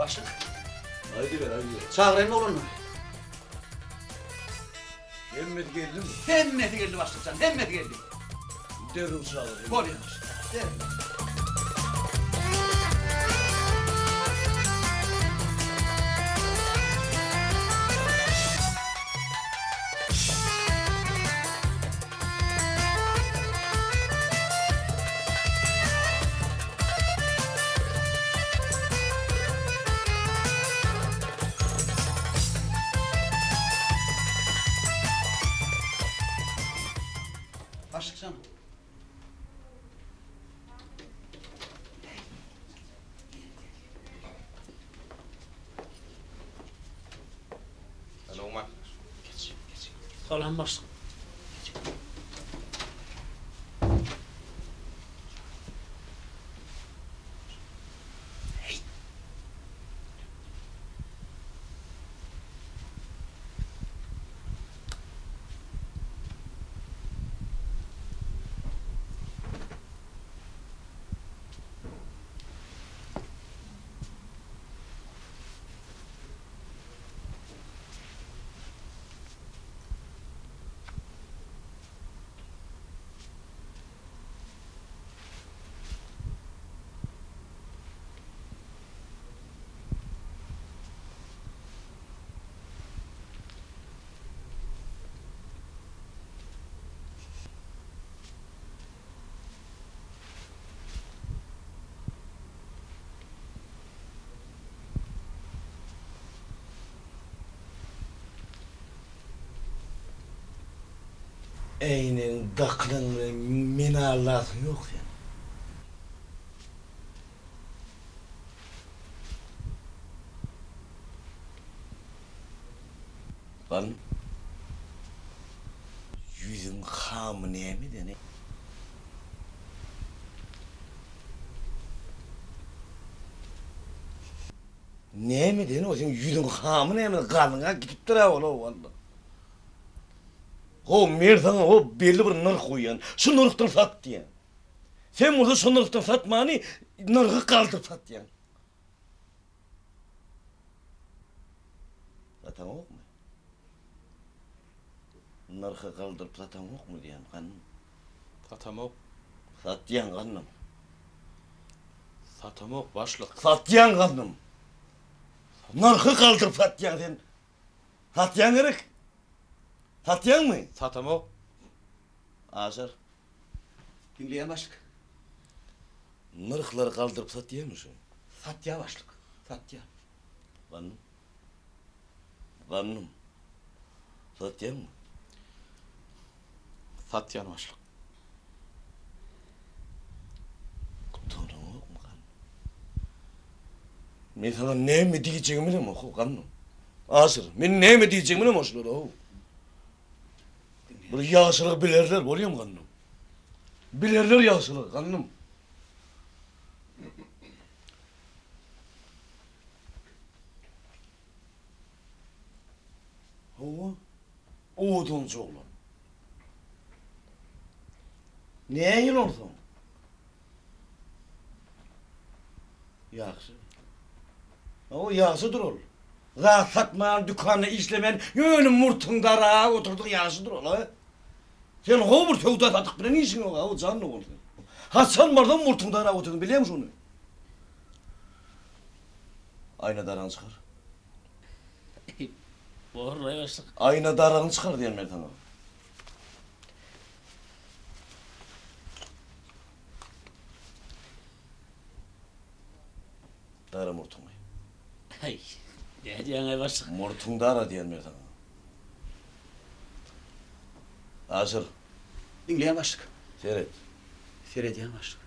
Başlık. Haydi ver, haydi ver. Çağırayım oğlunu. Hemmet geldi mi? Hemmeti geldi başlık sen. Hemmeti geldi. Derhal çağır. Gol yapmış. Başlık sana. Hello, Mac. Geç. Kalan başlık. Eynin, daklın ve minarlatın yok yani. Lan yüzün hamı ne mi de ne? Ne mi de ne o senin yüzün hamı ne mi? Kanına gidip dura ola vallahi. O merdan o belli bir nırk koyan. Şu nırktan sat diyen. Sen burada şu nırktan satmani nırkı kaldır sat diyen. Zaten yok mu? Nırkı kaldırıp zaten yok mu diyen kanım? Satamok. Sat diyen kanım. Satamok başlık. Sat diyen kanım. Nırkı kaldırıp sat diyen sen. Sat diyen gerek. Sat diyen mi? Satamok. Aşar. Dinleyen başlık. Nırkları kaldırıp sat diyen misin? Satya başlık. Satya. Kanım. Kanım. Sat diyen mi? Satyan başlık. Kutunun yok mu kanım? Ben sana ne mi diyeceğimi bilmem o kanım. Asır. Ben ne mi diyeceğimi bilmem o şurada o. Bir yağsılık bilirler oluyor mu kanım? Bilirler yağsılık kanım. O oduncu oğlum. Neye yiyorsun? Yaxşı. O yaxşıdır ol. Rahat satmayan, dükkanı işlemen, yönüm murtundara oturduk yaxşıdır ol ha. Sen hovur tövde satık bile ne işin o ha, o canlı ol. Hasan bardan murtundara oturdun biliyor musun onu? Aynadarını çıkar. Vallahi başlık. Aynadarını çıkar diyen ben sana. Dara murtungu. Hay. Ne diyen başlık. Murtundara diyen ben sana. Asır, Dinleyen başlık. seyret. Seyrediyen başlık.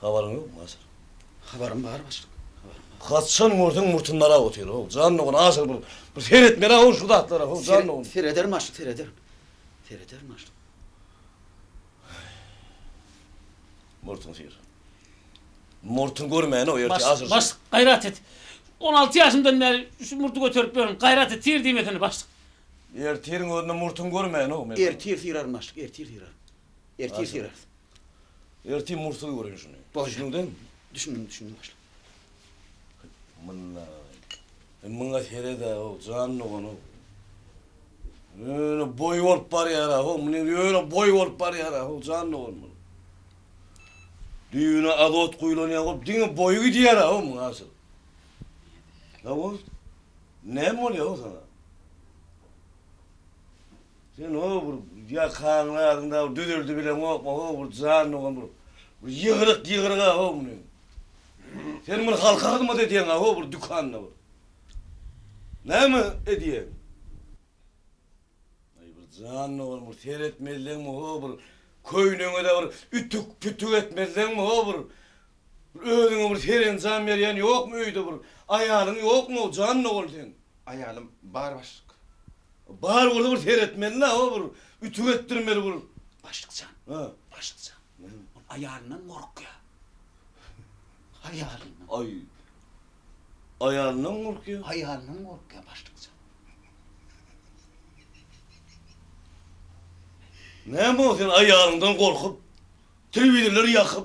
Havarın yok mu Asır? Haberim var başlık. Kaçsan murtun murtunlara otuyor o. Canlı onu Asır bir seyretmene o şu dağıtlara o canlı onu. Seyrederim başlık. Seyrederim. Seyrederim başlık. Murtun seyir. Murtun görmeyene o yerti Asır. Başlık gayret et. 16 yaşımdan beri şu murtu götürüp böyle gayret et. Tir diyeyim etini başlık. Yertirin önüne murtun görmeyene o. Ertir tirar başlık. Ertir tirar. Ertir Asıl. tirar. Erti murtu görün şunu. Boş. Şunu değil mi? Düşündüm başlık. Mınla. Mınga terede o canlı onu. Öyle boy olup var yara o. Öyle boy olup var yara o canlı onu. Düğüne adot kuyulan yakıp dine boyu gidiyor ha o mu asıl? Ya o ne mi oluyor o sana? Sen o yakanlarında düdüldü bile o canlı onu. Yığırık ha o mu? Sen bunu halkar mı dediyen ha o dükkanına bu? Ne mi ediyen? Ay bir canlı onu seyretmeliler mi o bu? Köynüne de bir ütük pütük etmezler mi o bir? Ödüňe bir seren can berýän ýokmy öýde bir? Aýalyň ýokmy canly bol sen? Ayalım bar başlık. Bar bolsa bir seretmeli ha o bir ütük etdirmeli bir. Başlık can. Ha. Başlık can. O ayarından korkuyor. Hayalinden. Ay. Aýalyndan gorkýar. Hayalinden korkuyor başlık can. Näme o sen aýalyndan gorkup telewiziorları ýakyp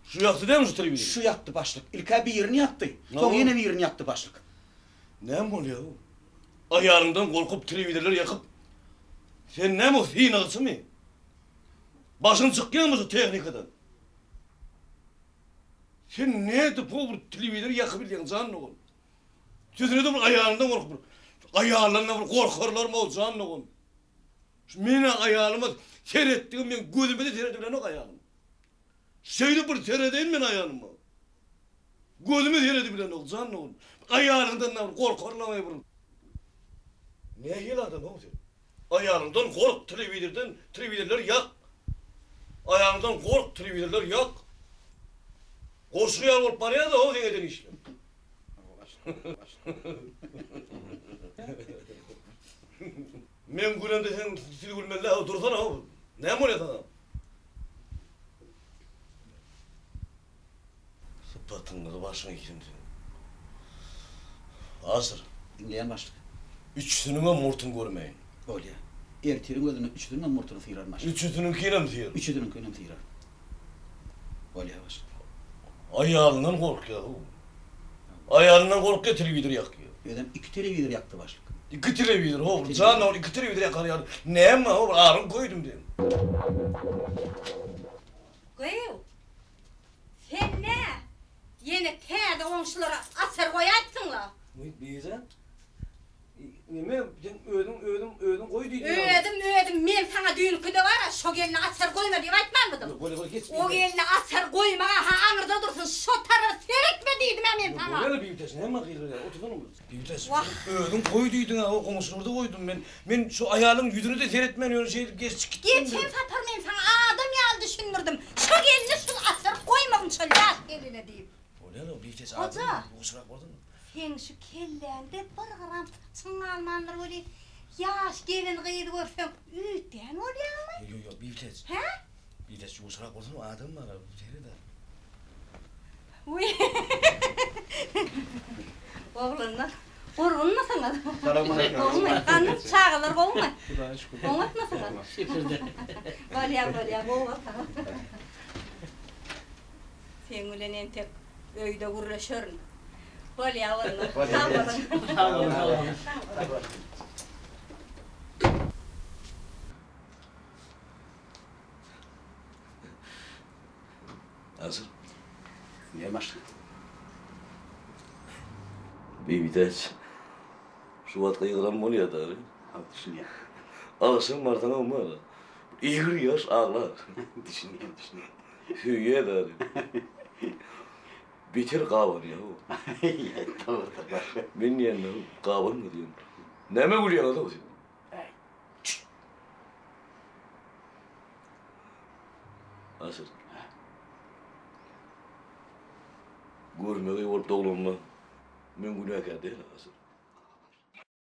şu ýakdy dämi şu telewizor? Şu yaktı başlık. İlk birini yaktı. Ne Sonra oldu? yine birini yaktı başlık. Näme bolýar o? Aýalyndan gorkup telewiziorları ýakyp sen näme o sinagsy? Başyň çykýanmy şu tehnikadan? Sen näde bu telewizior ýakyp bilýän canly ol? Sözüne de bir aýalyndan gorkup aýalyna bir gorkarlarmy o canly ol? Şu meni aýalyma seretdigim men gözüme de seredebilen o aýalym. Şeýle bir seredeýin men aýalyma. Gözüme seredebilen o canly ol. Aýalyndan bir gorkarlamy bir. Näme adam o sen? Aýalyndan gork telewizorlar ýak. Aýalyndan gork telewizorlar ýak. Goşuýar bolup barýar da o deňeden işle. Men gülende sen sil gülmeli ha dursana ha. Näme bolýar sana? Sıpatyňyzy başyňa girin sen. Asır. Dinleyen başlık. Üçsünüňe murtun görmeýin. Bolýar. Ertirin gözüne üçdüründen murtunu sıyırar başlık. Üçsününkine mi diýer? Üçdürün köyünden sıyırar. Bolýar başlık. Aýalyndan gorkýar o. Aýalyndan gorkýar telewizor ýakýar. Ödem iki televizor yaktı başlık. İki telewizor o. Canly ol iki telewizor ýakar ýar. Näme o? Arym koydum diýen. Goýu. Sen ne? Yine täze oňşulara asar goýaýtsyňlar. Bize? Nime sen ödüm koy diýdin. Ödüm, men sana düýünkide gara şo gelini asar goýma diýip aýtmanmydym? Böyle geç. O gelini asar goýmaga ha aňyrda dursun, şo tarafy serekme diýdim men sana. Böyle bir vites näme gylýar? Oturdan mı? Bir vites. Vah. Ödüm koy diýdin ha, o komşulurda koydum men. Men şu aýalyň ýüzüni de seretmen ýöne şey geç gitdim. Geçen satar men sana adam ýaly düşünürdim. Şo gelini şu asar goýmagyn şol ýaş geline diýip. Böyle bir vites Hoca. Kusura bakmadın mı? Sen şu kellende bir gram çyňalmanlar boli. Yaş gelin gyýdy görsem üýtden bolýarmy? Yo bir vites. He? Bir vites kusura bakmadın mı? Adam var abi. Terede. Uy. Oğlanlar. Urgunma sana. Olmay. Kanın çağılar olmay. Olmatma sana. Bolýar, bolýar. Sen bilen tek öýde gurlaşörün. Bolýar, bolýar. Hazır. Dinleyen başlık. Bir vites. Şu vatka yılan mı oluyor da? Düşün ya. Alasın martana mı ala? İğir yaş ağlar. Düşüneyim. Hüye da. Bitir kavan ya. Doğru. Ben niye ne? Kavan mı diyorsun? Ne mi gülüyorsun adam? Hazır. Görmeyi olup doğulma. Ben günahkar değil hazır.